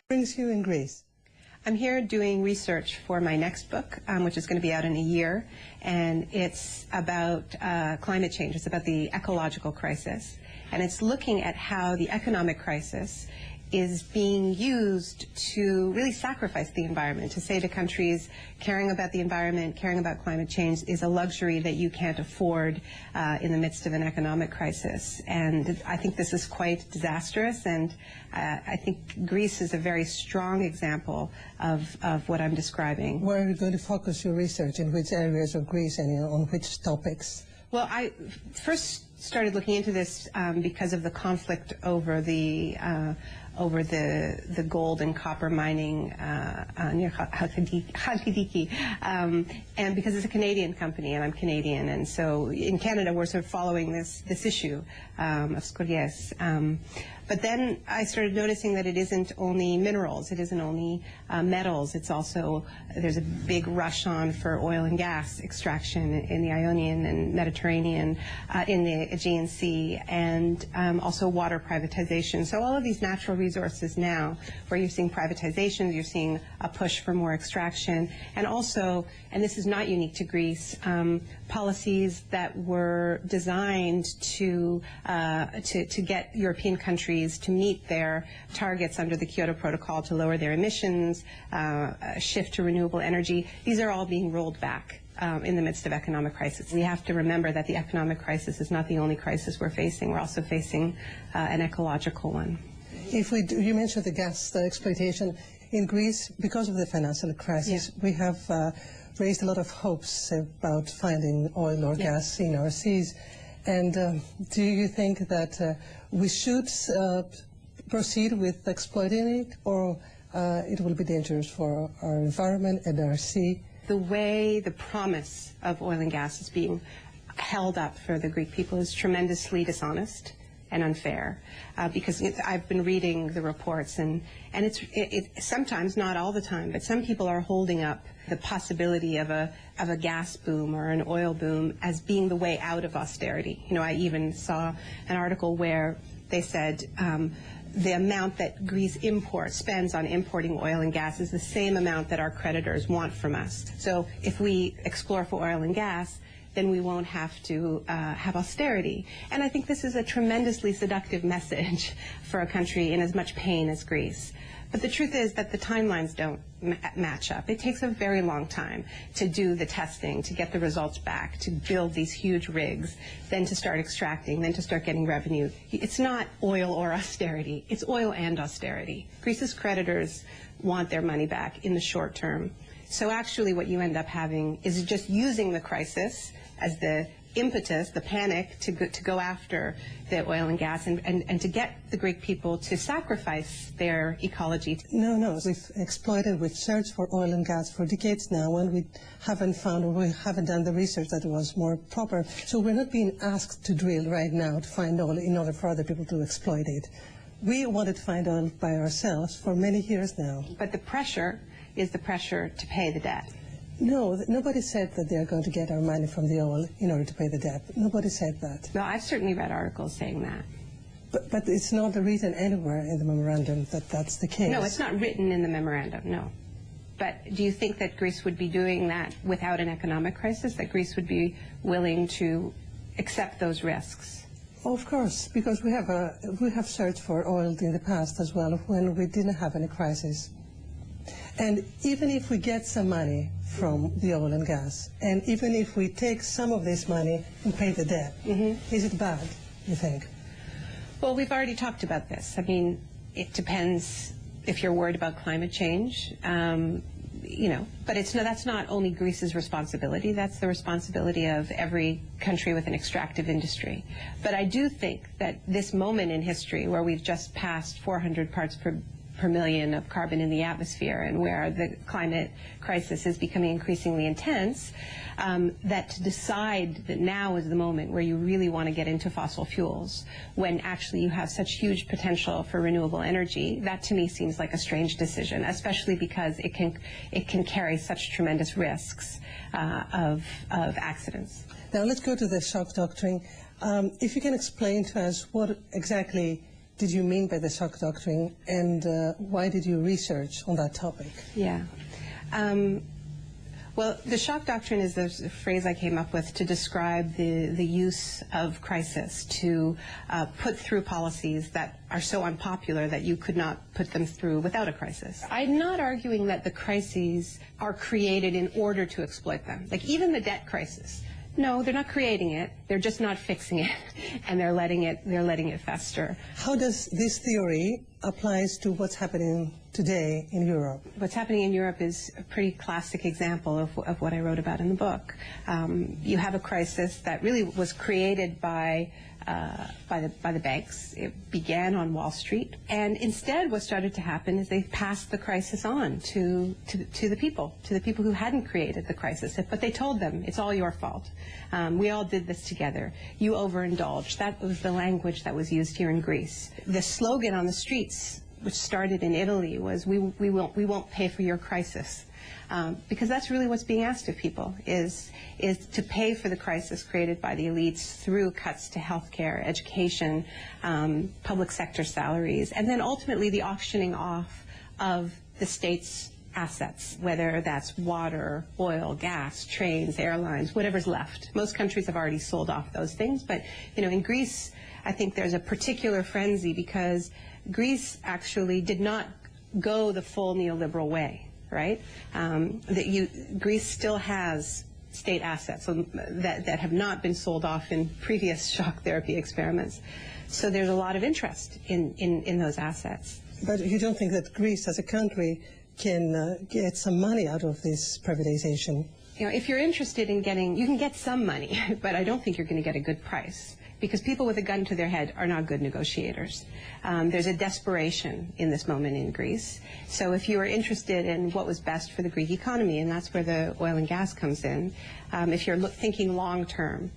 Brings you in Greece? I'm here doing research for my next book, which is going to be out in a year, and it's about climate change. It's about the ecological crisis, and it's looking at how the economic crisis is being used to really sacrifice the environment, to say to countries caring about the environment, caring about climate change is a luxury that you can't afford in the midst of an economic crisis. And I think this is quite disastrous, and I think Greece is a very strong example of what I'm describing. Where are you going to focus your research? In which areas of Greece and on which topics? Well, I first started looking into this because of the conflict over the gold and copper mining near Chalkidiki, and because it's a Canadian company and I'm Canadian, and so in Canada we're sort of following this issue of scories. But then I started noticing that it isn't only minerals, it isn't only metals, it's also, there's a big rush on for oil and gas extraction in the Ionian and Mediterranean, in the Aegean Sea, and also water privatization. So all of these natural resources now, where you're seeing privatizations, you're seeing a push for more extraction, and also, and this is not unique to Greece, policies that were designed to get European countries to meet their targets under the Kyoto Protocol to lower their emissions, shift to renewable energy. These are all being rolled back in the midst of economic crisis. We have to remember that the economic crisis is not the only crisis we're facing. We're also facing an ecological one. If we do, you mentioned the gas exploitation in Greece. Because of the financial crisis, we have raised a lot of hopes about finding oil or gas in our seas. And do you think that we should proceed with exploiting it, or it will be dangerous for our environment and our sea? The way the promise of oil and gas is being held up for the Greek people is tremendously dishonest and unfair, because I've been reading the reports, and it's sometimes, not all the time, but some people are holding up the possibility of a gas boom or an oil boom as being the way out of austerity. You know, I even saw an article where they said the amount that Greece spends on importing oil and gas is the same amount that our creditors want from us. So if we explore for oil and gas, then we won't have to have austerity. And I think this is a tremendously seductive message for a country in as much pain as Greece. But the truth is that the timelines don't match up. It takes a very long time to do the testing, to get the results back, to build these huge rigs, then to start extracting, then to start getting revenue. It's not oil or austerity. It's oil and austerity. Greece's creditors want their money back in the short term. So actually what you end up having is just using the crisis as the impetus, the panic, to go after the oil and gas and to get the Greek people to sacrifice their ecology. No, we've exploited, we've searched for oil and gas for decades now, and we haven't found, or we haven't done the research that was more proper. So we're not being asked to drill right now to find oil in order for other people to exploit it. We wanted to find oil by ourselves for many years now. But the pressure is the pressure to pay the debt. No, nobody said that they're going to get our money from the oil in order to pay the debt. Nobody said that. No, I've certainly read articles saying that. But it's not written anywhere in the memorandum that that's the case. No, it's not written in the memorandum, no. But do you think that Greece would be doing that without an economic crisis, that Greece would be willing to accept those risks? Oh, of course, because we have searched for oil in the past as well when we didn't have any crisis. And even if we get some money from the oil and gas, and even if we take some of this money and pay the debt, is it bad, you think? Well, we've already talked about this. I mean, it depends if you're worried about climate change, you know, but that's not only Greece's responsibility, that's the responsibility of every country with an extractive industry. But I do think that this moment in history where we've just passed 400 parts per million of carbon in the atmosphere, and where the climate crisis is becoming increasingly intense, that to decide that now is the moment where you really want to get into fossil fuels, when actually you have such huge potential for renewable energy, that to me seems like a strange decision, especially because it can carry such tremendous risks of accidents. Now let's go to the shock doctrine. If you can explain to us what exactly did you mean by the shock doctrine, and why did you research on that topic? Yeah. Well, the shock doctrine is the phrase I came up with to describe the use of crisis to put through policies that are so unpopular that you could not put them through without a crisis. I'm not arguing that the crises are created in order to exploit them. Like even the debt crisis. No, they're not creating it. They're just not fixing it, and they're letting it fester. How does this theory applies to what's happening today in Europe? What's happening in Europe is a pretty classic example of what I wrote about in the book. You have a crisis that really was created by the banks. It began on Wall Street, and instead what started to happen is they passed the crisis on to the people who hadn't created the crisis. But they told them, it's all your fault. We all did this together. You overindulged. That was the language that was used here in Greece. The slogan on the streets, which started in Italy, was we won't pay for your crisis. Because that's really what's being asked of people, is to pay for the crisis created by the elites through cuts to healthcare, education, public sector salaries, and then ultimately the auctioning off of the state's assets, whether that's water, oil, gas, trains, airlines, whatever's left. Most countries have already sold off those things, but in Greece, I think there's a particular frenzy because Greece actually did not go the full neoliberal way. Right? Greece still has state assets that have not been sold off in previous shock therapy experiments. So there's a lot of interest in those assets. But you don't think that Greece as a country can get some money out of this privatization? If you're interested in getting, you can get some money, but I don't think you're going to get a good price. Because people with a gun to their head are not good negotiators. There's a desperation in this moment in Greece. So if you are interested in what was best for the Greek economy, and that's where the oil and gas comes in, if you're thinking long term,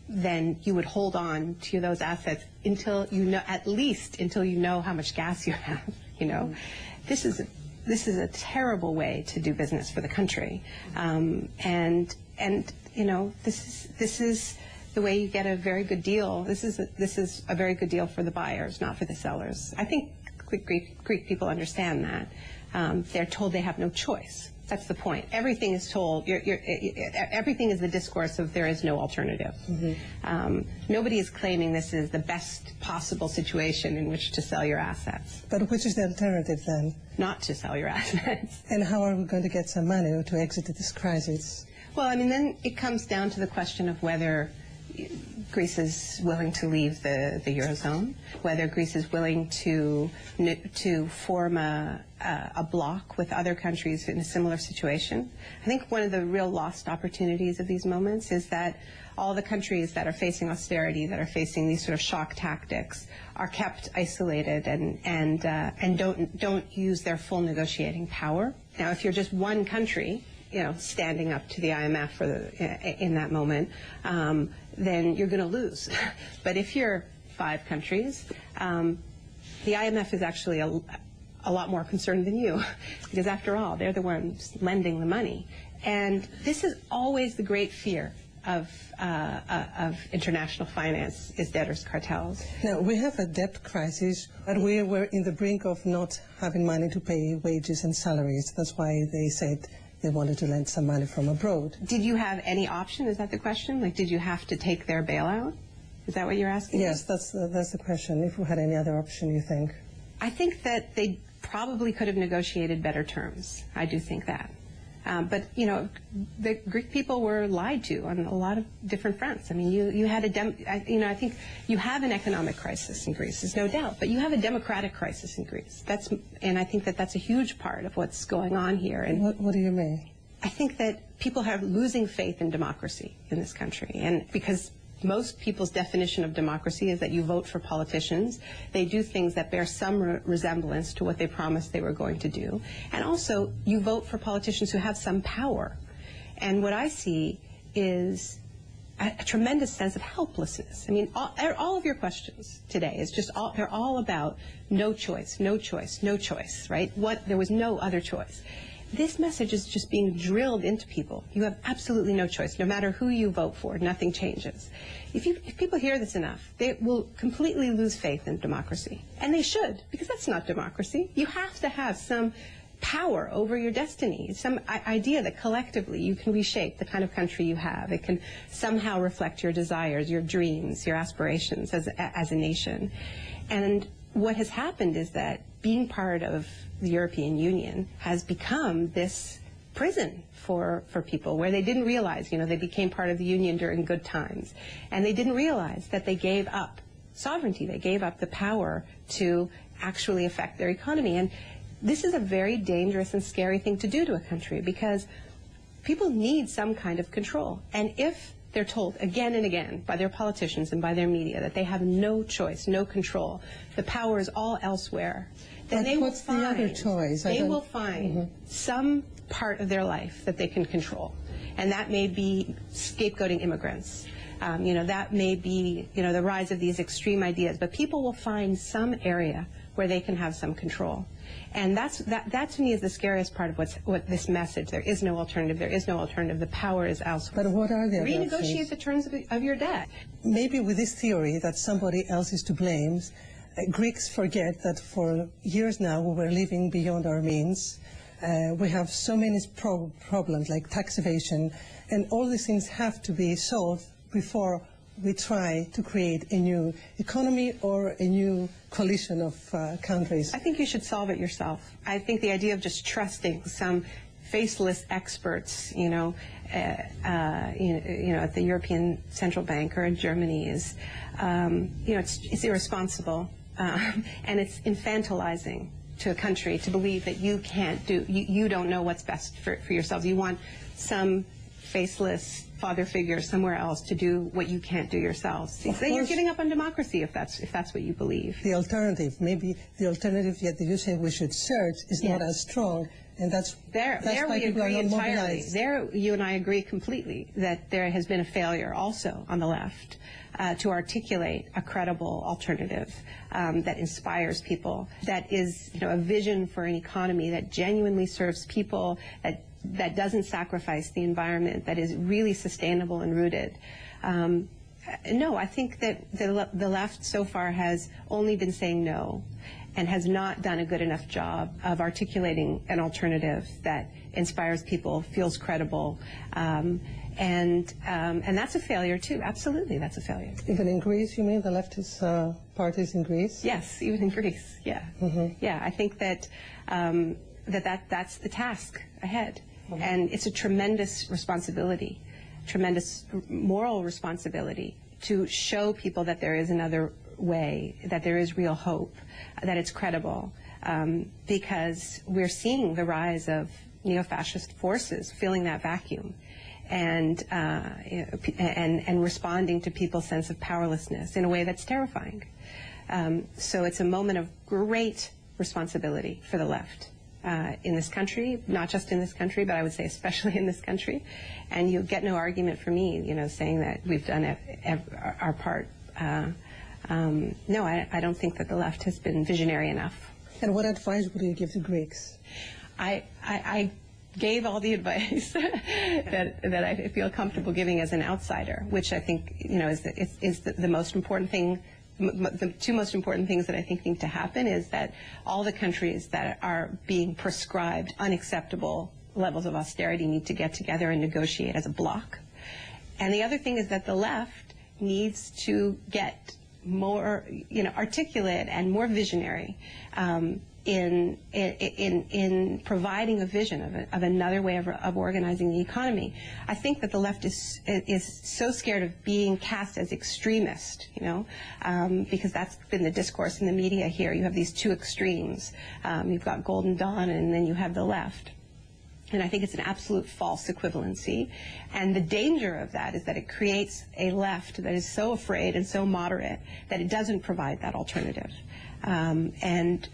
then you would hold on to those assets until at least until you know how much gas you have. This is a terrible way to do business for the country, this is the way you get a very good deal. This is a very good deal for the buyers, not for the sellers. I think Greek people understand that. They're told they have no choice. That's the point. Everything is told. Everything is the discourse of there is no alternative. Mm-hmm. Nobody is claiming this is the best possible situation in which to sell your assets. But which is the alternative then? Not to sell your assets. And how are we going to get some money to exit this crisis? Well, then it comes down to the question of whether Greece is willing to leave the Eurozone, whether Greece is willing to form a bloc with other countries in a similar situation. I think one of the real lost opportunities of these moments is that all the countries that are facing austerity, that are facing these sort of shock tactics, are kept isolated and don't use their full negotiating power. Now, if you're just one country, standing up to the IMF in that moment, then you're going to lose. But if you're 5 countries, the IMF is actually a lot more concerned than you, because after all, they're the ones lending the money. And this is always the great fear of international finance, is debtors' cartels. Now, we have a debt crisis, and we were in the brink of not having money to pay wages and salaries. That's why they said they wanted to lend some money from abroad. Did you have any option? Is that the question? Like, did you have to take their bailout? Is that what you're asking? Yes, that's the question. If we had any other option, you think? I think that they probably could have negotiated better terms. I do think that. But, the Greek people were lied to on a lot of different fronts. I mean, you had I think you have an economic crisis in Greece, there's no doubt, but you have a democratic crisis in Greece. And I think that that's a huge part of what's going on here. And what do you mean? I think that people are losing faith in democracy in this country, and because most people's definition of democracy is that you vote for politicians. They do things that bear some resemblance to what they promised they were going to do. And also, you vote for politicians who have some power. And what I see is a tremendous sense of helplessness. I mean, all of your questions today is just they're all about no choice, no choice, no choice, right? There was no other choice. this message is just being drilled into people. You have absolutely no choice. No matter who you vote for, nothing changes. If people hear this enough, they will completely lose faith in democracy. And they should, because that's not democracy. You have to have some power over your destiny, some idea that collectively you can reshape the kind of country you have. It can somehow reflect your desires, your dreams, your aspirations as a nation. And what has happened is that being part of the European Union has become this prison for people, where they didn't realize, you know, they became part of the Union during good times, and they didn't realize that they gave up sovereignty, they gave up the power to actually affect their economy. And this is a very dangerous and scary thing to do to a country, because people need some kind of control. And if they're told again and again by their politicians and by their media that they have no choice, no control, the power is all elsewhere, then they will find, the other choice? They will find some part of their life that they can control. And that may be scapegoating immigrants. You know, that may be, you know, the rise of these extreme ideas. But people will find some area where they can have some control. And that to me is the scariest part of what this message. There is no alternative. There is no alternative. The power is elsewhere. But what are the Renegotiate the terms of your debt. Maybe with this theory that somebody else is to blame, Greeks forget that for years now we were living beyond our means. We have so many problems like tax evasion, and all these things have to be solved before we try to create a new economy or a new coalition of countries. I think you should solve it yourself. I think the idea of just trusting some faceless experts, you know, at the European Central Bank or in Germany is, you know, it's irresponsible, and it's infantilizing to a country to believe that you can't do, you don't know what's best for yourselves. You want some faceless father figure somewhere else to do what you can't do yourselves. So you're giving up on democracy if that's what you believe. The alternative, maybe the alternative that you say we should search is not as strong, and that's there why we people agree are not entirely. mobilized. There, you and I agree completely that there has been a failure also on the left to articulate a credible alternative that inspires people, that is, you know, a vision for an economy that genuinely serves people, that doesn't sacrifice the environment, that is really sustainable and rooted. No, I think that the left so far has only been saying no and has not done a good enough job of articulating an alternative that inspires people, feels credible, and that's a failure too. Absolutely, that's a failure. Even in Greece, you mean, the leftist parties in Greece? Yes, even in Greece, yeah. Yeah, I think that that's the task ahead. And it's a tremendous responsibility, tremendous moral responsibility to show people that there is another way, that there is real hope, that it's credible, because we're seeing the rise of neo-fascist forces filling that vacuum and responding to people's sense of powerlessness in a way that's terrifying. So it's a moment of great responsibility for the left. In this country, not just in this country, but I would say especially in this country. And you get no argument from me, you know, saying that we've done our part. No, I don't think that the left has been visionary enough. And what advice would you give to Greeks? I gave all the advice that I feel comfortable giving as an outsider, which I think, you know, is the most important thing. The two most important things that I think need to happen is that all the countries that are being prescribed unacceptable levels of austerity need to get together and negotiate as a bloc. And the other thing is that the left needs to get more, you know, articulate and more visionary in providing a vision of another way of organizing the economy. I think that the left is so scared of being cast as extremist, you know, because that's been the discourse in the media here. You have these two extremes. You've got Golden Dawn, and then you have the left. And I think it's an absolute false equivalency. And the danger of that is that it creates a left that is so afraid and so moderate that it doesn't provide that alternative. And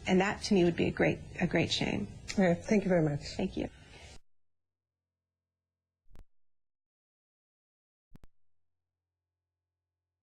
that, to me, would be a great shame. All right. Thank you very much. Thank you.